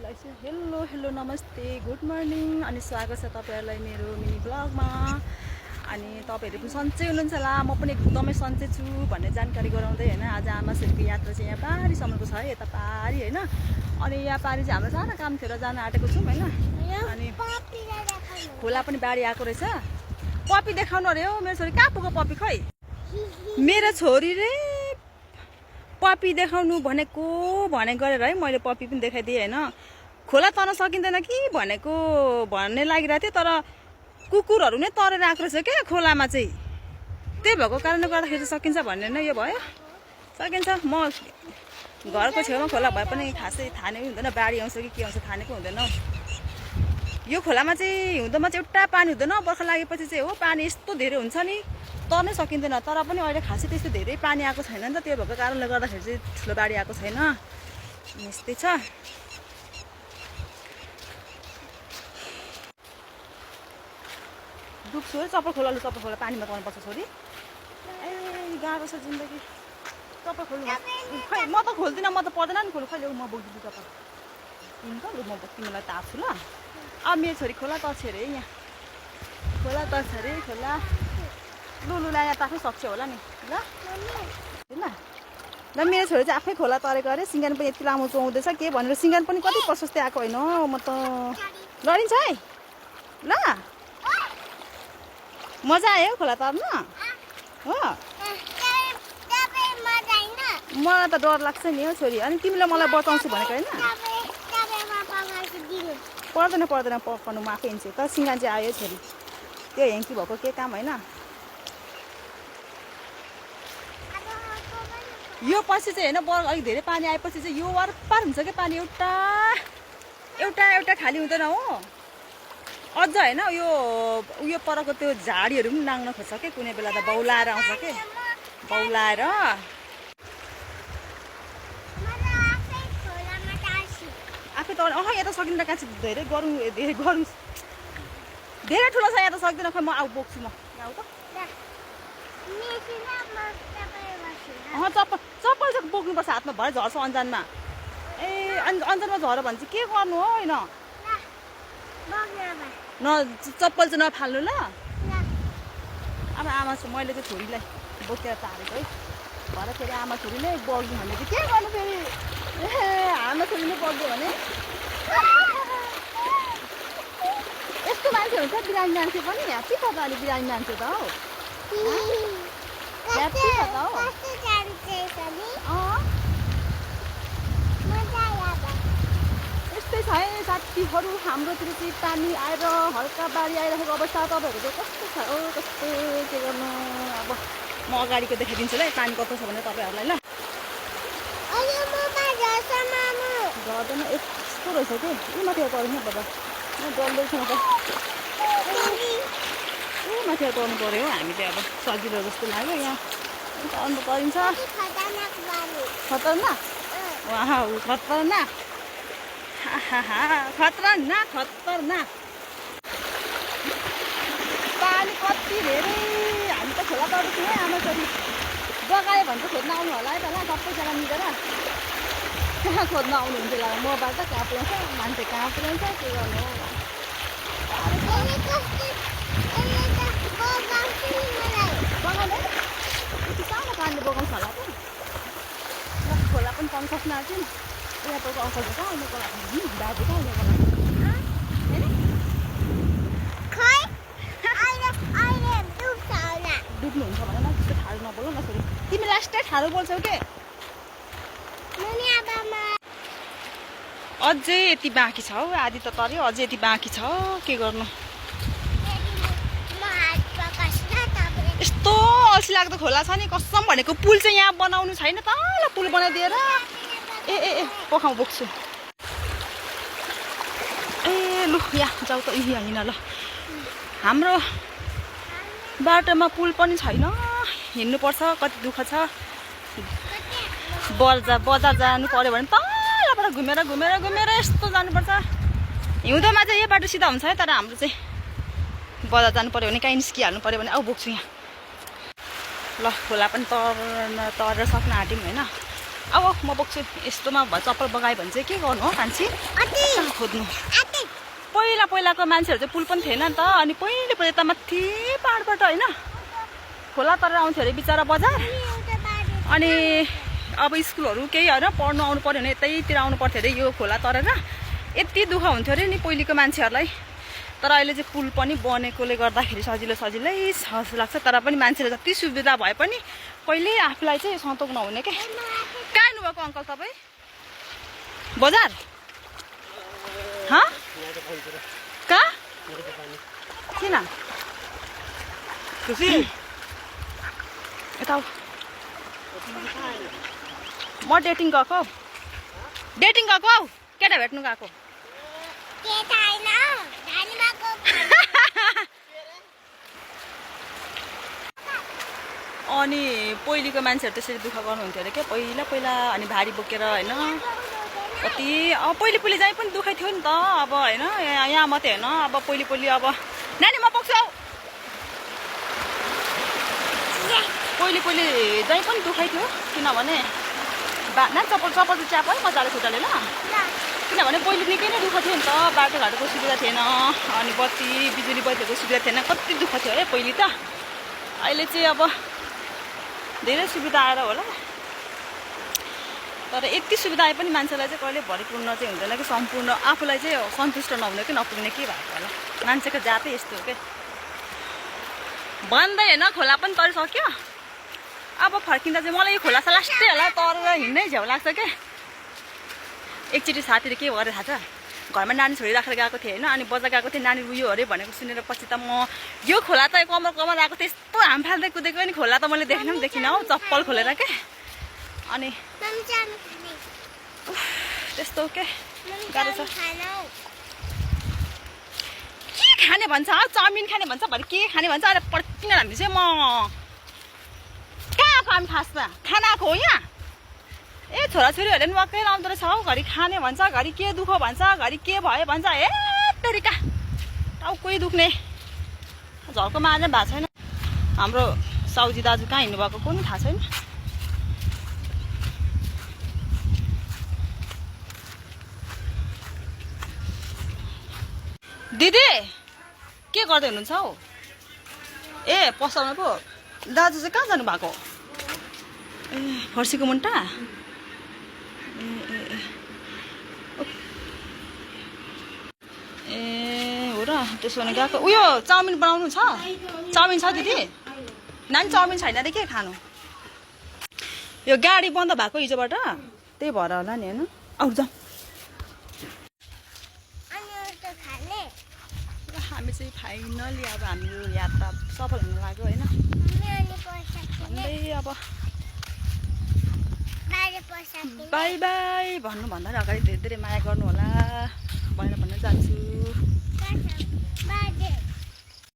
Hello hello नमस्ते good morning अनि स्वागत छ तपाईहरुलाई मेरो मिनी ब्लगमा। अनि तपाईहरु पनि सन्चै हुनुहुन्छ होला, म पनि एकदमै सन्चै छु भन्ने जानकारी गराउँदै हैन। आज आमासुरीको यात्रा चाहिँ यहाँ पारीसम्मको छ है, यता पारी हैन। अनि यहाँ पारी चाहिँ हाम्रो सानो काम थियो र जान आँटेको छौँ हैन। अनि खोला पनि बाढी आएको रहेछ। पपी देखाउनु अरे हो मेरो छोरी। कहाँ पुग्यो पपी? खै मेरो छोरी रे पपी देखाउनु भनेको गरेर है मैले पपी पनि देखाइदिएँ हैन। खोला तर्न सकिँदैन कि भनेको भन्ने लागिरहेको थियो, तर कुकुरहरू नै तरेर आएको रहेछ क्या खोलामा चाहिँ। त्यही भएको कारणले गर्दाखेरि चाहिँ सकिन्छ भन्ने नै यो भयो। सकिन्छ। म घरको छेउमा खोला भए पनि खासै थाहा नै हुँदैन, बाढी आउँछ कि के आउँछ थाहा नै हुँदैन। यो खोलामा चाहिँ हिउँदोमा चाहिँ एउटा पानी हुँदैन, बर्खा लागेपछि चाहिँ हो पानी यस्तो धेरै हुन्छ नि तर्नै सकिँदैन। तर पनि अहिले खासै त्यस्तो धेरै पानी आएको छैन नि त, त्यो भएको कारणले गर्दाखेरि चाहिँ ठुलो बाढी आएको छैन। यस्तै छ। डुब्छु है चप्पल खोला, चप्पल खोला पानीमा गर्नुपर्छ छोरी। ए गाह्रो छ जिन्दगी। चप्पल खोल्नु खै म त खोल्दिनँ, म त पर्दैन नि खोल्नु। खैले म बोक्दिनँ चप्पल तिमीको लु, म तिमीलाई तार्छु ल। अब मेरो छोरी खोला तर्छ अरे यहाँ, खोला तर्छ अरे खोला। लुलुलाई यहाँ तार्नै सक्छ होला नि ल होइन। ल मेरो छोरी चाहिँ आफै खोला तरेको अरे। सिङ्गान पनि यति लामो चुहाउँदैछ के भनेर। सिङ्गान पनि कति प्रशस्तै आएको होइन म त। लडिन्छ है ल। मजा आयो खोला तर्न हो। मलाई त डर लाग्छ नि हो छोरी। अनि तिमीले मलाई बचाउँछु भनेको होइन। पर्दैन पर्दैन पकाउनु, म आफै हिँड्छु। तर सिङ्गान चाहिँ आयो छोरी, त्यो हेङ्की भएको के काम होइन। यो पछि चाहिँ होइन अलिक धेरै पानी आएपछि चाहिँ यो वारपार हुन्छ क्या पानी। एउटा एउटा एउटा खाली हुँदैन हो। अझ होइन यो उयो परको त्यो झाडीहरू पनि नाङ्न खोज्छ क्या कुनै बेला त। बौलाएर आउँछ के बौलाएर। आफै त यहाँ त सकिँदैन काँची। धेरै गरौँ धेरै ठुलो छ यहाँ त सक्दैन। खै म आऊ बोक्छु म आऊ त। चप्पल चप्पल चाहिँ बोक्नुपर्छ हातमा, भरे झर्छ अन्जानमा। ए अन्जानमा झऱ्यो भने चाहिँ के गर्नु हो होइन। चप्पल चाहिँ नफाल्नु ल। अब आमा छु मैले चाहिँ छोरीलाई बोकेर तारेको है। भरे फेरि आमा छोरी नै बग्यो भने चाहिँ के गर्नु फेरि। ए आमा छोरी नै बग्यो भने यस्तो मान्छे हुन्छ बिरामी मान्छे पनि। ह्याप्पी छ त अनि बिरामी मान्छे त हौ। ह्याप्पी छ त हौ। यस्तै छ है साथीहरू। हाम्रोतिर चाहिँ पानी आएर हल्का बाढी आइरहेको अवस्था। तपाईँहरू चाहिँ कस्तो छ हो कस्तो के गर्नु। अब म अगाडिको देखाइदिन्छु ल पानी कस्तो छ भने तपाईँहरूलाई ल। झर्दैन यस्तो रहेछ कि ऊ माथि पर्नु बाबा। म डल्दैछु म त। ऊ माथि पर्नु पऱ्यो हो। हामीले अब सजिलो जस्तो लाग्यो यहाँ तर्नु परिन्छ। खतरनाक वाह खतरनाक खतरनाक खतरनाक पानी कति धेरै। हामी त खोला तर्दैछौँ है आमा छोरी। बगायो भने त खोज्न आउनु होला है त ल सबैजना मिलेर। कहाँ खोज्न आउनुहुन्छ होला मोबाइल त कहाँ पुऱ्याउँछ मान्छे कहाँ पुऱ्याउँछ के गर्नु हो। बगाउँदैन यति सानो पानीले बगाउँछ होला त। खोला पनि पाउनु सक्नु आएको थिएन। यहाँ त अङ्कल कहाँ आउनु होला दाजु कहाँ आउनु होला डुब्नुहुन्छ भने न त्यस्तो ठाडो नबोल्नु न छोरी। तिमी लास्टै ठाडो बोल्छौ के। अझै यति बाँकी छ हौ। आधी त तर्यो अझै यति बाँकी छ के गर्नु। यस्तो अल्छी लाग्दो खोला छ नि कसम भनेको। पुल चाहिँ यहाँ बनाउनु छैन त ल। पुल बनाइदिएर ए ए ए पखाउ बोक्छु। ए लु यहाँ जाऊ त यहाँ हिँड ल। हाम्रो बाटोमा पुल पनि छैन, हिँड्नुपर्छ कति दुःख छ। बजार जानु पर्यो भने तलबाट घुमेर घुमेर घुमेर यस्तो जानुपर्छ। हिउँदोमा चाहिँ यो बाटो सिधा हुन्छ है, तर हाम्रो चाहिँ बजार जानु पर्यो भने कहीँ निस्किहाल्नु पर्यो भने आऊ बोक्छु यहाँ ल। खोला पनि तरेर सक्न आँट्यौँ होइन। अब म बोक्छु यस्तोमा चप्पल बगायो भने चाहिँ के गर्नु हो कान्छी खोज्नु पहिलाको मान्छेहरू चाहिँ पुल पनि थिएन नि त अनि पहिले त माथि पाहाडबाट होइन खोला तरेर आउँथ्यो अरे बिचरा बजार अनि अब स्कुलहरू केही होइन पढ्नु आउनु पर्यो भने यतैतिर आउनु पर्थ्यो अरे यो खोला तरेर यति दुःख हुन्थ्यो अरे नि पहिलेको मान्छेहरूलाई तर अहिले चाहिँ पुल पनि बनेकोले गर्दाखेरि सजिलै छ जस्तो लाग्छ तर पनि मान्छेले जति सुविधा भए पनि कहिले आफूलाई चाहिँ सन्तोक नहुने के कहाँ आउनुभएको अङ्कल तपाईँ बजार कहाँ किन खुसी यता म डेटिङ गएको हौ केटा भेट्नु गएको अनि पहिलेको मान्छेहरू त्यसरी दुःख गर्नुहुन्थ्यो अरे क्या पहिला अनि भारी बोकेर होइन कति अब पहिले जाइ पनि दुःखै थियो नि त अब होइन यहाँ मात्रै होइन अब पहिले अब नानी म बोक्छु हौ पहिले जाइ पनि दुःखै थियो किनभने नानी चप्पल चाहिँ च्याप है मजाले खुट्टाले ल किनभने पहिले निकै नै दुःख थियो नि त बाटोघाटोको सुविधा थिएन अनि बत्ती बिजुली बत्तीको सुविधा थिएन कति दुःख थियो है पहिले त अहिले चाहिँ अब धेरै सुविधा आएर होला तर यति सुविधा आए पनि मान्छेलाई चाहिँ कहिले भरिपूर्ण चाहिँ हुँदैन कि सम्पूर्ण आफूलाई चाहिँ सन्तुष्ट नहुने कि नपुग्ने के भएको होला मान्छेको जातै यस्तो हो क्या बन्दै होइन खोला पनि तरिसक्यो अब फर्किँदा चाहिँ मलाई यो खोला छ लास्टै होला तरेर हिँड्नै झ्याउ लाग्छ क्या एकचोटि साथीले के गरेर थाहा छ घरमा नानी छोडिराखेर गएको थिएँ होइन अनि बजार गएको थिएँ नानी उयो अरे भनेको सुनेर पछि त म यो खोला त कमर आएको त्यस्तो हाम फाल्दै कुदेको नि खोला त मैले देख्न पनि देखिनँ हौ चप्पल खोलेर क्या अनि त्यस्तो के गाह्रो छ के खाने भन्छ चाउमिन खाने भन्छ भरे के खाने भन्छ अरे पड्किन हामी चाहिँ म कहाँ आएको हामी खासमा खाना आएको हो यहाँ ए छोराछोरीहरूले पनि वाक्कै लाउँदो रहेछ हौ घरि खाने भन्छ घरि के दुःख भन्छ घरि के भयो भन्छ ए तरिका टाउकै दुख्ने झर्को मार्ने भएको छैन हाम्रो साउजी दाजु कहाँ हिँड्नुभएको कुनै थाहा छैन दिदी के गर्दै हुनुहुन्छ हौ ए पसाउनु पो दाजु चाहिँ कहाँ जानुभएको ए फर्सीको मुन्टा ए हो र त्यसो भने गएको उयो चाउमिन बनाउनु छ चाउमिन छ दिदी नानी चाउमिन छैन अरे के खानु यो गाडी बन्द भएको हिजोबाट त्यही भएर होला नि होइन आउ जाउँ हामी चाहिँ फाइनली अब हाम्रो यात्रा सफल हुन लाग्यो होइन भन्दै अब बाई बाई भन्नुभन्दा अगाडि धेरै धेरै माया गर्नु होला भनेर भन्न चाहन्छु